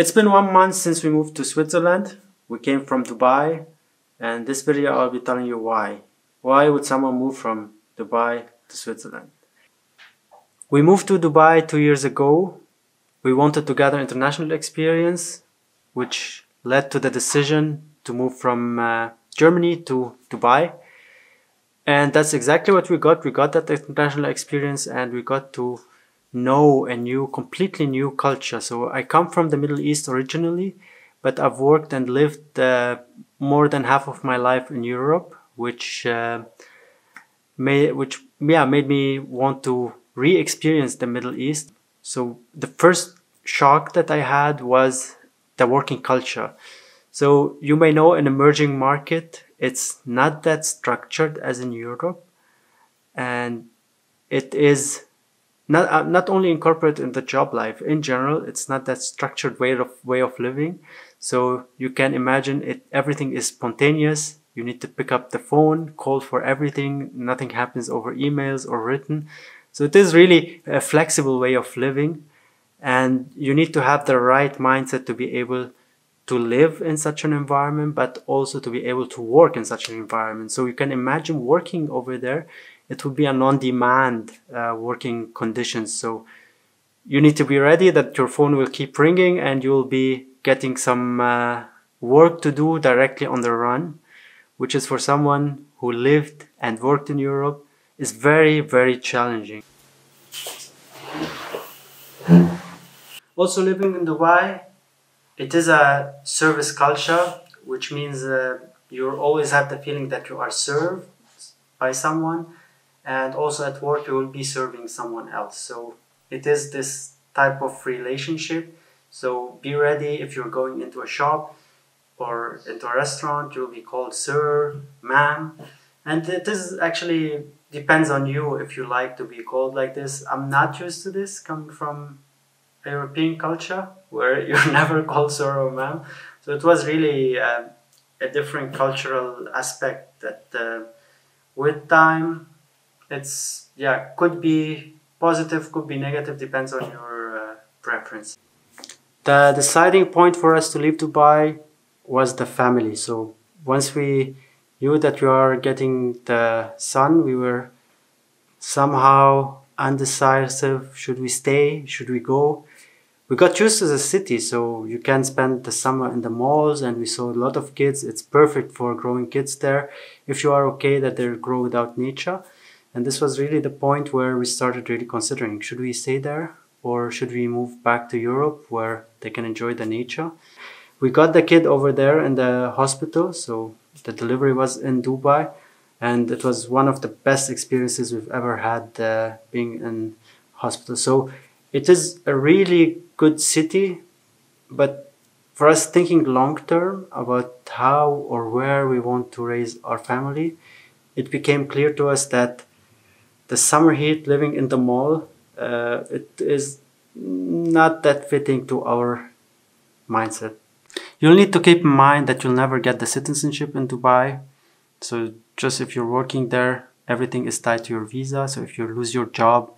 It's been 1 month since we moved to Switzerland. We came from Dubai, and this video I'll be telling you why. Why would someone move from Dubai to Switzerland? We moved to Dubai 2 years ago. We wanted to gather international experience, which led to the decision to move from Germany to Dubai. And that's exactly what we got. We got that international experience and we got to know a completely new culture. So I come from the Middle East originally, but I've worked and lived more than half of my life in Europe, which made me want to re-experience the Middle East. So the first shock that I had was the working culture. So you may know, an emerging market, it's not that structured as in Europe, and it is not only incorporated in the job life. In general, it's not that structured way of living. So you can imagine it. Everything is spontaneous. You need to pick up the phone, call for everything. Nothing happens over emails or written. So it is really a flexible way of living, and you need to have the right mindset to be able to live in such an environment, but also to be able to work in such an environment. So you can imagine working over there. It would be a non-demand working conditions. So you need to be ready that your phone will keep ringing and you'll be getting some work to do directly on the run, which is, for someone who lived and worked in Europe, is very, very challenging. Also, living in Dubai, it is a service culture, which means you always have the feeling that you are served by someone, and also at work you will be serving someone else. So it is this type of relationship. So be ready. If you're going into a shop or into a restaurant, you'll be called sir, ma'am, and it is actually depends on you if you like to be called like this. I'm not used to this, coming from a European culture where you're never called sir or ma'am. So it was really a different cultural aspect that with time, it's, could be positive, could be negative, depends on your preference. The deciding point for us to leave Dubai was the family. So once we knew that we are getting the son, we were somehow undecisive. Should we stay? Should we go? We got used to the city, so you can spend the summer in the malls, and we saw a lot of kids. It's perfect for growing kids there, if you are okay that they grow without nature. And this was really the point where we started really considering, should we stay there or should we move back to Europe where they can enjoy the nature? We got the kid over there in the hospital, so the delivery was in Dubai, and it was one of the best experiences we've ever had being in hospital. So it is a really good city, but for us thinking long term about how or where we want to raise our family, it became clear to us that the summer heat, living in the mall, it is not that fitting to our mindset. You'll need to keep in mind that you'll never get the citizenship in Dubai. So just if you're working there, everything is tied to your visa. So if you lose your job,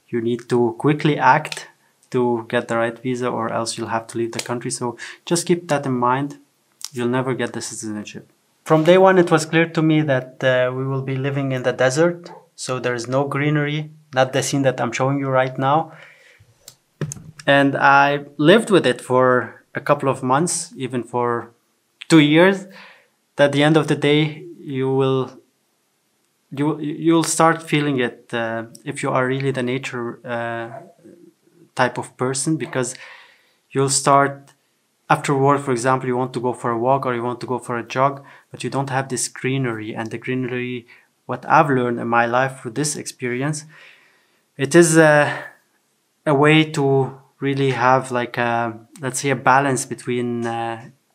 you need to quickly act to get the right visa, or else you'll have to leave the country. So just keep that in mind. You'll never get the citizenship. From day one, it was clear to me that we will be living in the desert. So there is no greenery, not the scene that I'm showing you right now. And I lived with it for a couple of months, even for 2 years. At the end of the day, you'll start feeling it if you are really the nature type of person, because you'll start after work, for example, you want to go for a walk or you want to go for a jog, but you don't have this greenery. And the greenery, what I've learned in my life through this experience, it is a way to really have like let's say a balance between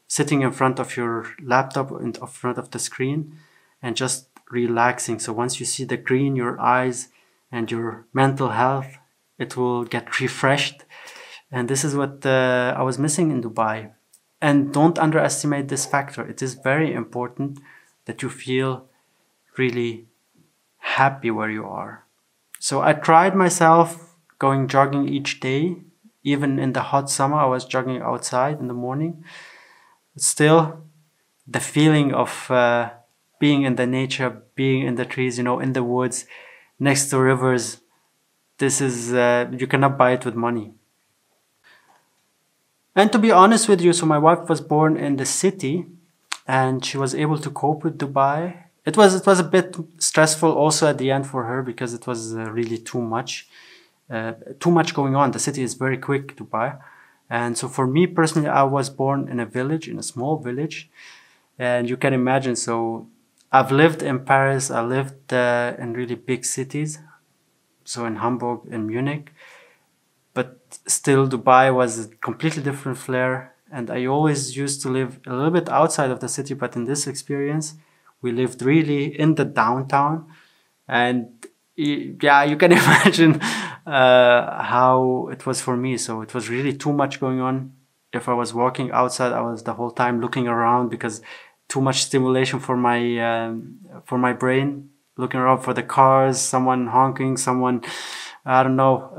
sitting in front of your laptop in front of the screen and just relaxing. So once you see the green, your eyes and your mental health, it will get refreshed. And this is what I was missing in Dubai. And don't underestimate this factor. It is very important that you feel really happy where you are. So I tried myself going jogging each day Even in the hot summer, I was jogging outside in the morning. Still, the feeling of being in the nature, being in the trees, in the woods, next to rivers, this is, you cannot buy it with money. And to be honest with you, so my wife was born in the city and she was able to cope with Dubai. It was a bit stressful also at the end for her because it was really too much going on. The city is very quick, Dubai. And so for me personally, I was born in a village, in a small village. And you can imagine, so I've lived in Paris, I lived in really big cities. So in Hamburg, in Munich. But still Dubai was a completely different flair. And I always used to live a little bit outside of the city, but in this experience, we lived really in the downtown. And yeah, you can imagine how it was for me. So it was really too much going on. If I was walking outside, I was the whole time looking around because too much stimulation for my brain, looking around for the cars, someone honking, someone, I don't know,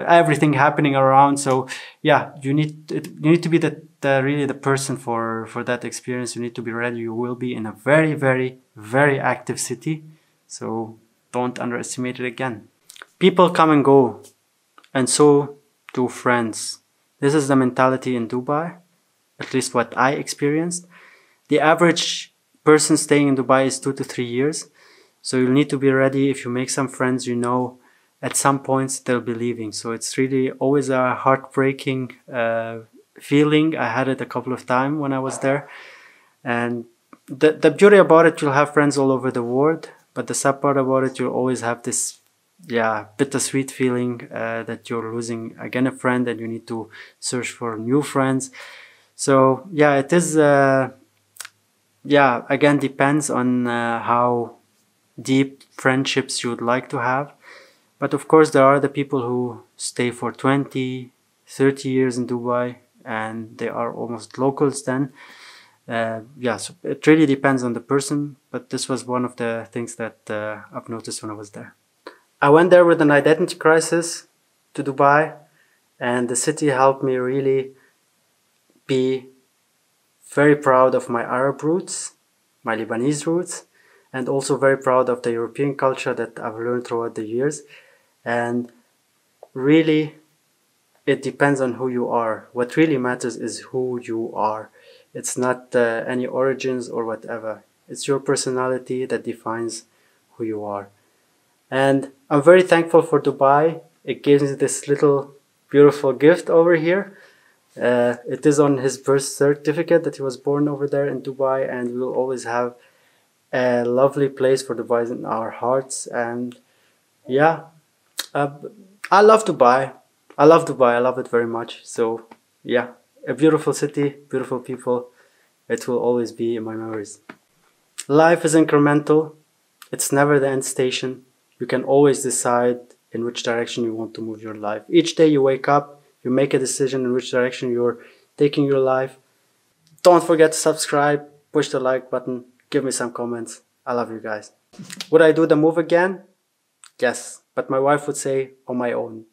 everything happening around. So yeah, you need to be really the person for that experience. You need to be ready. You will be in a very, very, very active city. So don't underestimate it again. People come and go, and so do friends. This is the mentality in Dubai, at least what I experienced. The average person staying in Dubai is 2 to 3 years. So you'll need to be ready. If you make some friends, at some points they'll be leaving. So it's really always a heartbreaking feeling. I had it a couple of times when I was there. And the beauty about it, you'll have friends all over the world. But the sad part about it, you'll always have this bittersweet feeling that you're losing again a friend and you need to search for new friends. So yeah, it is again depends on how deep friendships you would like to have. But of course there are the people who stay for 20, 30 years in Dubai and they are almost locals then. So it really depends on the person, but this was one of the things that I've noticed when I was there. I went there with an identity crisis to Dubai, and the city helped me really be very proud of my Arab roots, my Lebanese roots, and also very proud of the European culture that I've learned throughout the years. And really, it depends on who you are. What really matters is who you are. It's not any origins or whatever. It's your personality that defines who you are. And I'm very thankful for Dubai. It gives me this little beautiful gift over here. It is on his birth certificate that he was born over there in Dubai, and we will always have a lovely place for Dubai in our hearts. And yeah, I love Dubai. I love it very much. So yeah, a beautiful city, beautiful people. It will always be in my memories. Life is incremental. It's never the end station. You can always decide in which direction you want to move your life. Each day you wake up, you make a decision in which direction you're taking your life. Don't forget to subscribe, push the like button, give me some comments. I love you guys. Would I do the move again? Yes, but my wife would say on my own.